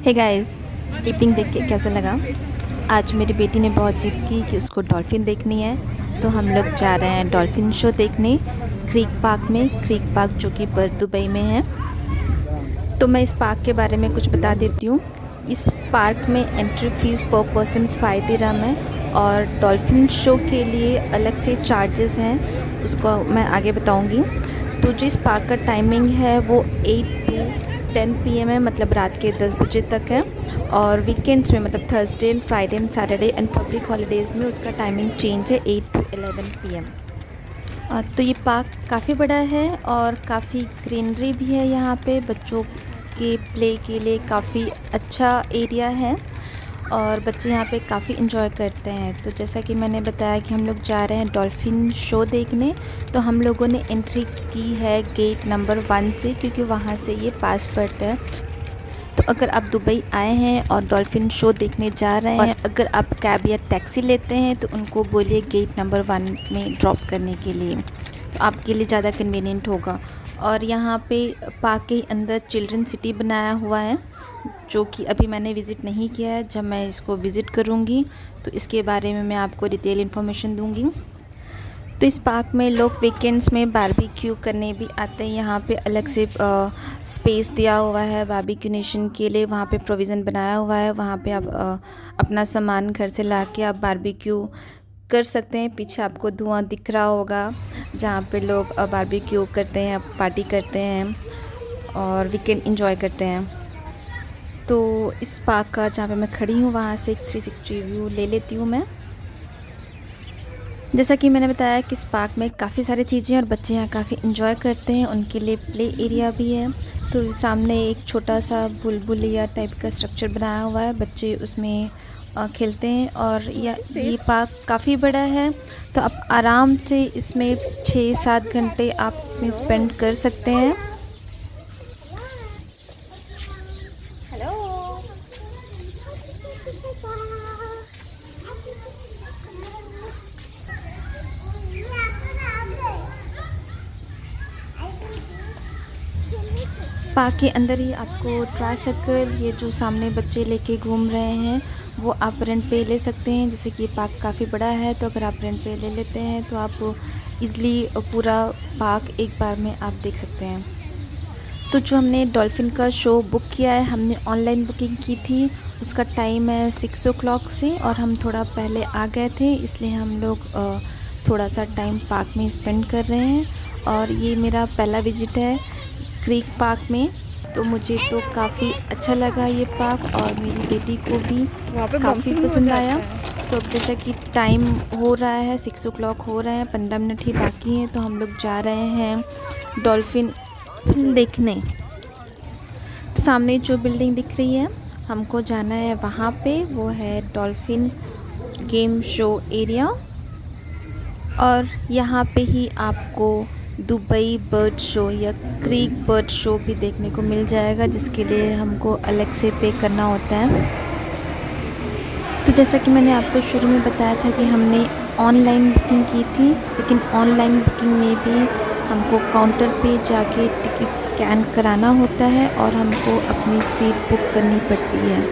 Hey guys, clipping देख के कैसा लगा? आज मेरी बेटी ने बहुत जिद की कि उसको डॉल्फिन देखनी है, तो हम लोग जा रहे हैं डॉल्फिन शो देखने क्रीक पार्क में। क्रीक पार्क जो कि पर्थ दुबई में है। तो मैं इस पार्क के बारे में कुछ बता देती हूँ। इस पार्क में एंट्री फीस पर पर्सन 5 दिरहम है और डॉल्फिन शो के लिए अलग से चार्जेस हैं, उसको मैं आगे बताऊँगी। तो जो इस पार्क का टाइमिंग है वो 8 to 10 PM है, मतलब रात के 10 बजे तक है। और वीकेंड्स में मतलब Thursday and Friday and Saturday and public holidays में उसका टाइमिंग चेंज है 8 to 11 PM। तो ये पार्क काफ़ी बड़ा है और काफ़ी ग्रीनरी भी है। यहाँ पे बच्चों के प्ले के लिए काफ़ी अच्छा एरिया है और बच्चे यहाँ पे काफ़ी इन्जॉय करते हैं। तो जैसा कि मैंने बताया कि हम लोग जा रहे हैं डॉल्फिन शो देखने, तो हम लोगों ने एंट्री की है गेट नंबर 1 से, क्योंकि वहाँ से ये पास पड़ता है। तो अगर आप दुबई आए हैं और डॉल्फिन शो देखने जा रहे हैं, अगर आप कैब या टैक्सी लेते हैं तो उनको बोलिए गेट नंबर 1 में ड्रॉप करने के लिए, तो आपके लिए ज़्यादा कन्वीनियंट होगा। और यहाँ पे पार्क के अंदर चिल्ड्रन सिटी बनाया हुआ है, जो कि अभी मैंने विज़िट नहीं किया है। जब मैं इसको विज़िट करूँगी तो इसके बारे में मैं आपको डिटेल इन्फॉर्मेशन दूँगी। तो इस पार्क में लोग वीकेंड्स में बारबेक्यू करने भी आते हैं। यहाँ पे अलग से स्पेस दिया हुआ है बारबेक्यू नेशन के लिए, वहाँ पे प्रोविज़न बनाया हुआ है। वहाँ पे आप अपना सामान घर से ला के आप बारबेक्यू कर सकते हैं। पीछे आपको धुआं दिख रहा होगा, जहाँ पे लोग बारबेक्यू करते हैं, पार्टी करते हैं और वीकेंड एंजॉय करते हैं। तो इस पार्क का जहाँ पे मैं खड़ी हूँ वहाँ से एक 360 व्यू ले लेती हूँ मैं। जैसा कि मैंने बताया कि इस पार्क में काफ़ी सारी चीज़ें और बच्चे यहाँ काफ़ी इन्जॉय करते हैं, उनके लिए प्ले एरिया भी है। तो सामने एक छोटा सा बुलबुलिया टाइप का स्ट्रक्चर बनाया हुआ है, बच्चे उसमें खेलते हैं। और ये पार्क काफ़ी बड़ा है, तो आप आराम से इसमें 6-7 घंटे आप इसमें स्पेंड कर सकते हैं। पार्क के अंदर ही आपको ट्राइसाइकिल, ये जो सामने बच्चे लेके घूम रहे हैं, वो आप रेंट पे ले सकते हैं। जैसे कि ये पार्क काफ़ी बड़ा है, तो अगर आप रेंट पे ले लेते हैं तो आप इजली पूरा पार्क एक बार में आप देख सकते हैं। तो जो हमने डॉल्फिन का शो बुक किया है, हमने ऑनलाइन बुकिंग की थी। उसका टाइम है 6 o'clock से, और हम थोड़ा पहले आ गए थे, इसलिए हम लोग थोड़ा सा टाइम पार्क में स्पेंड कर रहे हैं। और ये मेरा पहला विज़िट है क्रीक पार्क में, तो मुझे तो काफ़ी अच्छा लगा ये पार्क और मेरी बेटी को भी काफ़ी पसंद आया। तो अब जैसा कि टाइम हो रहा है 6 o'clock हो रहा है, 15 मिनट ही बाकी हैं, तो हम लोग जा रहे हैं डॉल्फिन देखने। तो सामने जो बिल्डिंग दिख रही है हमको जाना है वहाँ पे, वो है डॉल्फिन गेम शो एरिया। और यहाँ पे ही आपको दुबई बर्ड शो या क्रीक बर्ड शो भी देखने को मिल जाएगा, जिसके लिए हमको अलग से पे करना होता है। तो जैसा कि मैंने आपको शुरू में बताया था कि हमने ऑनलाइन बुकिंग की थी, लेकिन ऑनलाइन बुकिंग में भी हमको काउंटर पे जाके टिकट स्कैन कराना होता है और हमको अपनी सीट बुक करनी पड़ती है।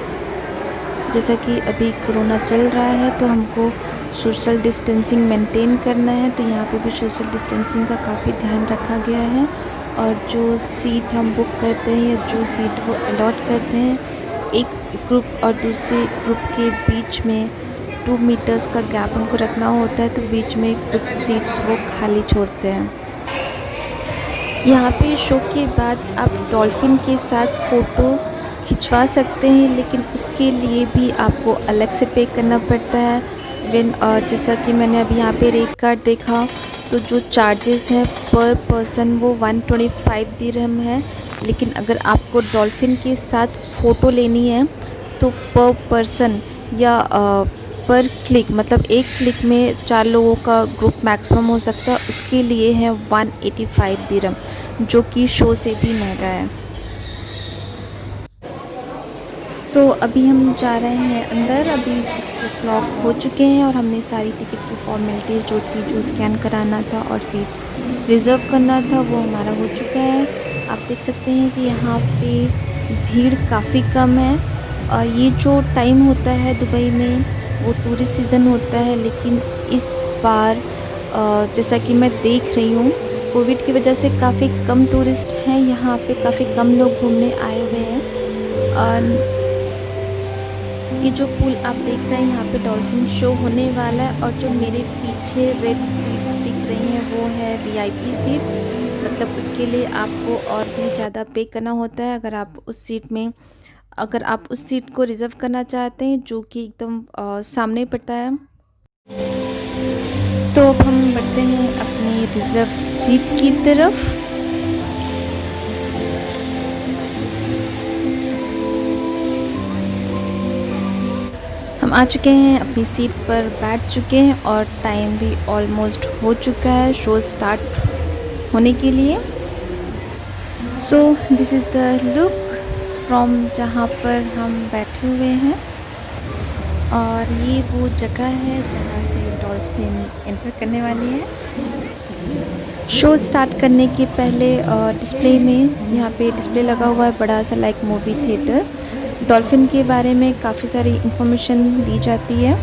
जैसा कि अभी कोरोना चल रहा है, तो हमको सोशल डिस्टेंसिंग मेंटेन करना है, तो यहाँ पे भी सोशल डिस्टेंसिंग का काफ़ी ध्यान रखा गया है। और जो सीट हम बुक करते हैं या जो सीट वो अलॉट करते हैं, एक ग्रुप और दूसरे ग्रुप के बीच में 2 मीटर्स का गैप उनको रखना होता है, तो बीच में कुछ सीट्स वो खाली छोड़ते हैं। यहाँ पे शो के बाद आप डॉल्फिन के साथ फ़ोटो खिंचवा सकते हैं, लेकिन उसके लिए भी आपको अलग से पे करना पड़ता है। जैसा कि मैंने अभी यहाँ पे रेट कार्ड देखा, तो जो चार्जेस है पर पर्सन वो 125 दिरहम है। लेकिन अगर आपको डॉल्फिन के साथ फ़ोटो लेनी है तो पर पर्सन या पर क्लिक, मतलब एक क्लिक में 4 लोगों का ग्रुप मैक्सिमम हो सकता है, उसके लिए है 185 दिरहम, जो कि शो से भी महंगा है। तो अभी हम जा रहे हैं अंदर। अभी 6 o'clock हो चुके हैं और हमने सारी टिकट की फॉर्मेलिटीज़ जो थी, जो स्कैन कराना था और सीट रिज़र्व करना था, वो हमारा हो चुका है। आप देख सकते हैं कि यहाँ पे भीड़ काफ़ी कम है ये जो टाइम होता है दुबई में वो टूरिस्ट सीज़न होता है, लेकिन इस बार जैसा कि मैं देख रही हूँ कोविड की वजह से काफ़ी कम टूरिस्ट हैं यहाँ पे, काफ़ी कम लोग घूमने आए हुए हैं। ये जो पुल आप देख रहे हैं यहाँ पे डॉल्फिन शो होने वाला है, और जो मेरे पीछे रेड सीट्स दिख रही हैं वो है वीआईपी सीट्स। मतलब उसके लिए आपको और भी ज़्यादा पे करना होता है अगर आप उस सीट को रिज़र्व करना चाहते हैं, जो कि एकदम सामने पड़ता है। तो अब हम बढ़ते हैं अपनी रिज़र्व सीट की तरफ। हम आ चुके हैं, अपनी सीट पर बैठ चुके हैं और टाइम भी ऑलमोस्ट हो चुका है शो स्टार्ट होने के लिए। So this is the look from जहाँ पर हम बैठे हुए हैं, और ये वो जगह है जहाँ से डॉल्फिन एंटर करने वाली है। शो स्टार्ट करने के पहले डिस्प्ले में यहाँ पे डिस्प्ले लगा हुआ है बड़ा सा, लाइक मूवी थिएटर। डॉल्फिन के बारे में काफ़ी सारी इंफॉर्मेशन दी जाती है।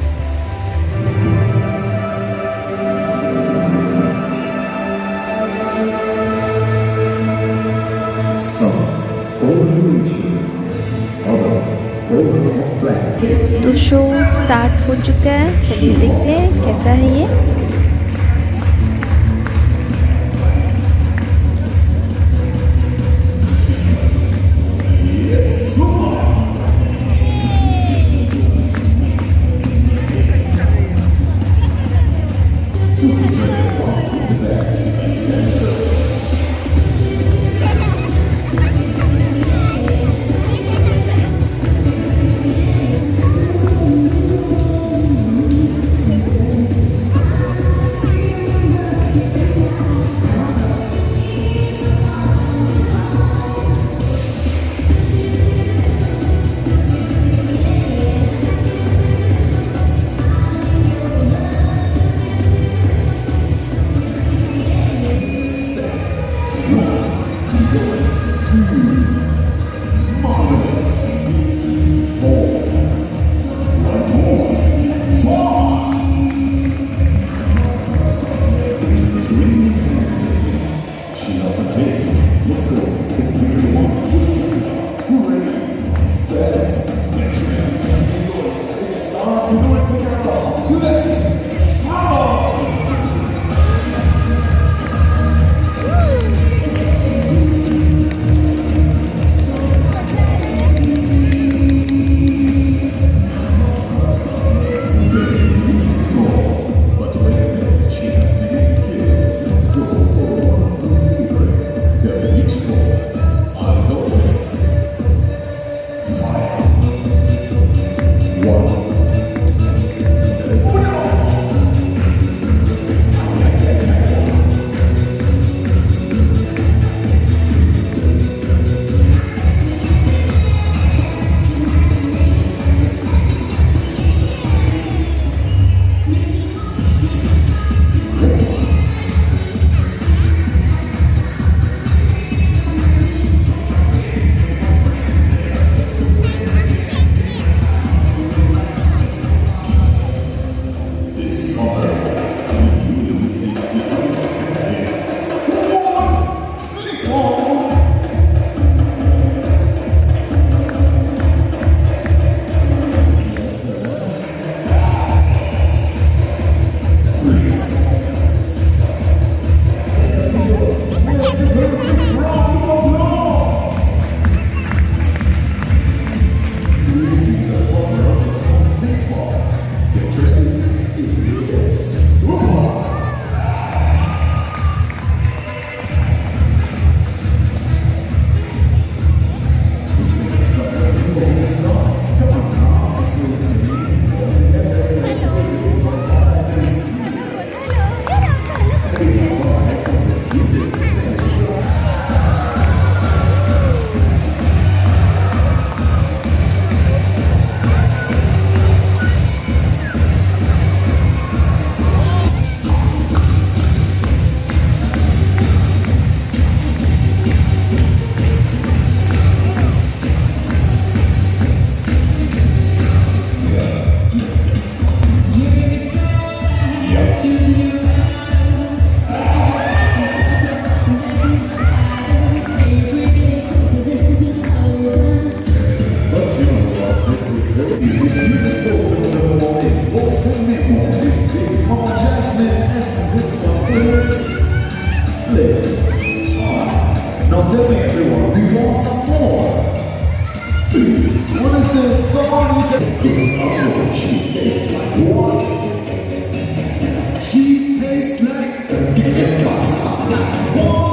तो शो स्टार्ट हो चुका है, चलिए देखते हैं कैसा है ये। Now tell me everyone, do you want some more? What is this? Come on, you can... This apple, she tastes like what? She tastes like... Que pasa? What?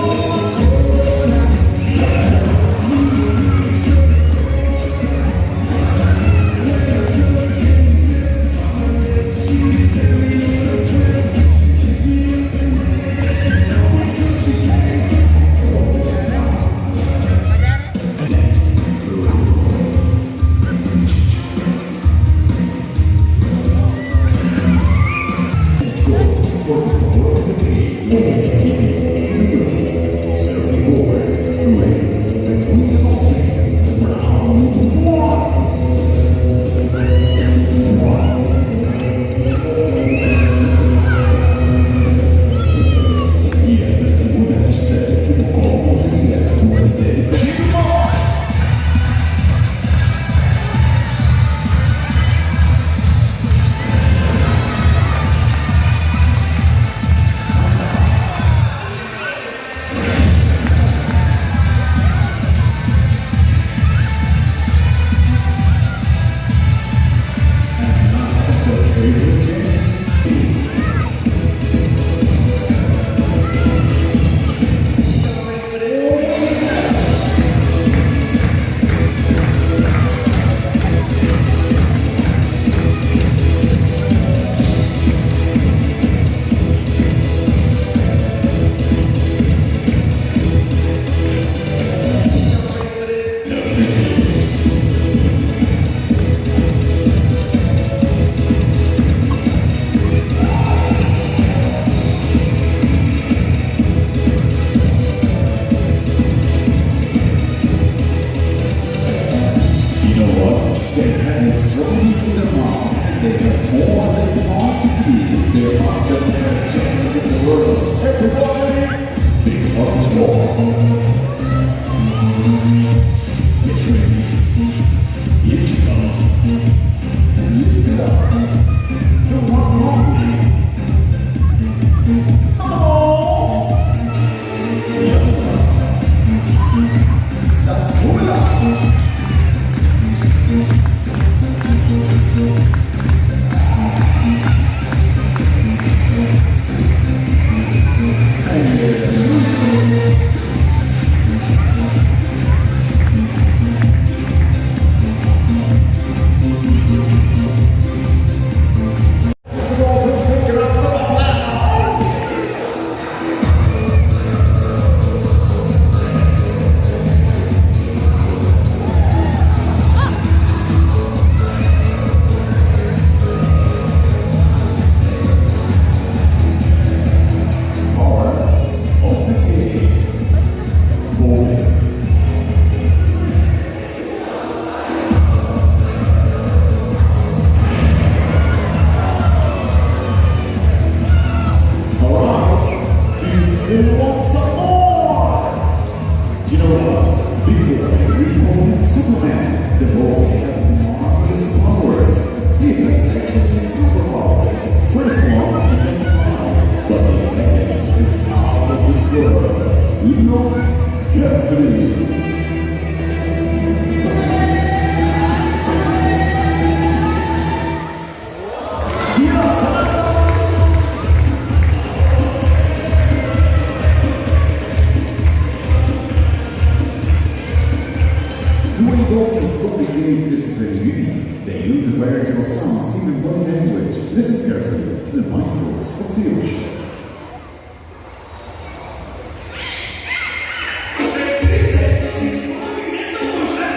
Listen carefully to the maestros of the ocean.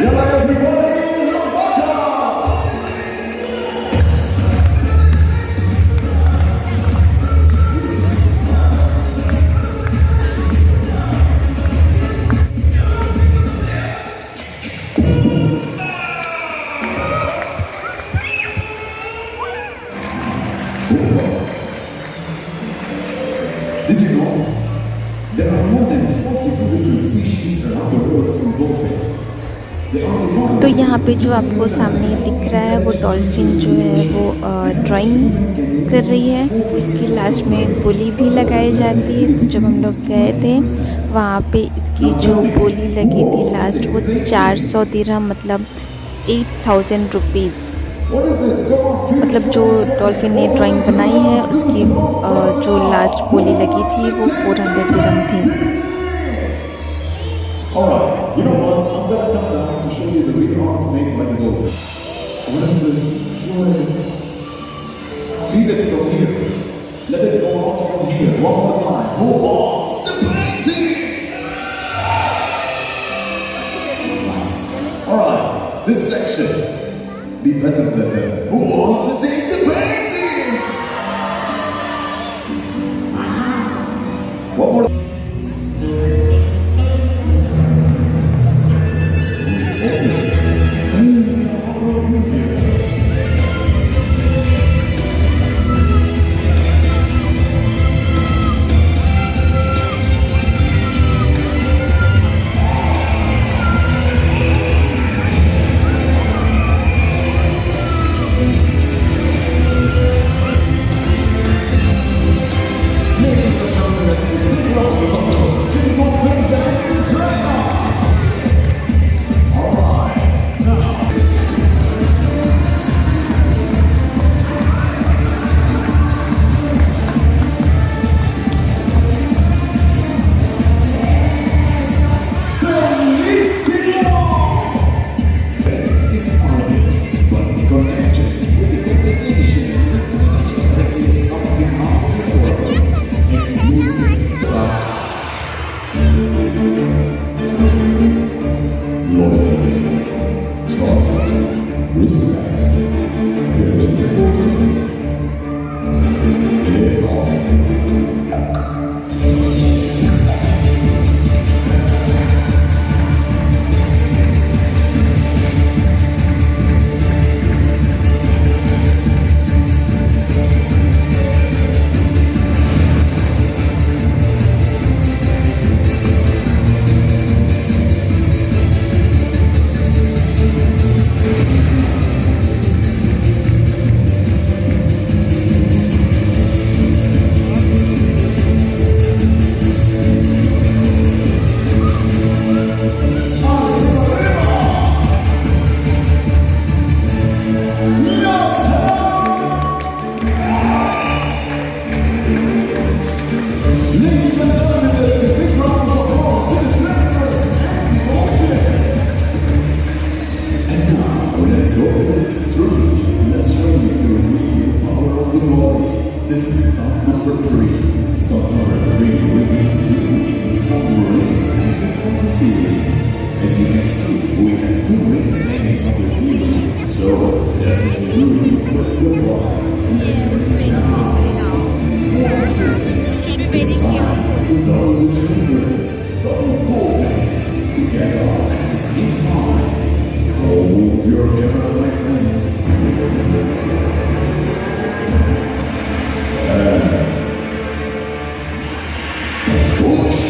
Yalla everybody, Lavaka! Did you know there are more than 42 different species around the world from dolphins? तो यहाँ पे जो आपको सामने दिख रहा है वो डॉल्फिन जो है वो ड्राइंग कर रही है। इसकी लास्ट में बोली भी लगाई जाती है। तो जब हम लोग गए थे वहाँ पे इसकी जो बोली लगी थी लास्ट वो 400 दिरहम, मतलब 8000 rupees. What is this? Come on, feel मतलब जो डॉल्फिन ने ड्राइंग बनाई है उसकी जो लास्ट बोली लगी थी वो 400 दिरहम थी। Alright, you know what? I'm gonna come down to show you the real art made by the dolphin. What is this? Show it. Feed it from here. Let it go out from here. One more time. Who wants the painting? Nice. Alright, this section. Be better than them. Who wants to take the painting? One more. As you can see, we have two wings hanging from the ceiling. So, definitely you will be put the fly. Let's bring it down. Something more interesting. It's time to know the chambers, double dolphins, together at the same time. Hold your cameras, my friends. Push!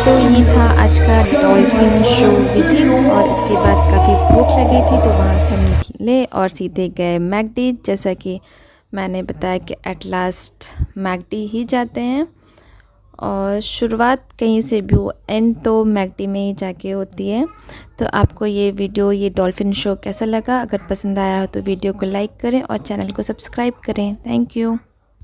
तो ये था आज का dolphin show visit. और इसके बाद काफ़ी भूख लगी थी तो वहाँ से हम निकले और सीधे गए मैकडी। जैसा कि मैंने बताया कि एट लास्ट मैकडी ही जाते हैं और शुरुआत कहीं से भी हो, एंड तो मैकडी में ही जाके होती है। तो आपको ये वीडियो, ये डॉल्फिन शो कैसा लगा? अगर पसंद आया हो तो वीडियो को लाइक करें और चैनल को सब्सक्राइब करें। Thank you.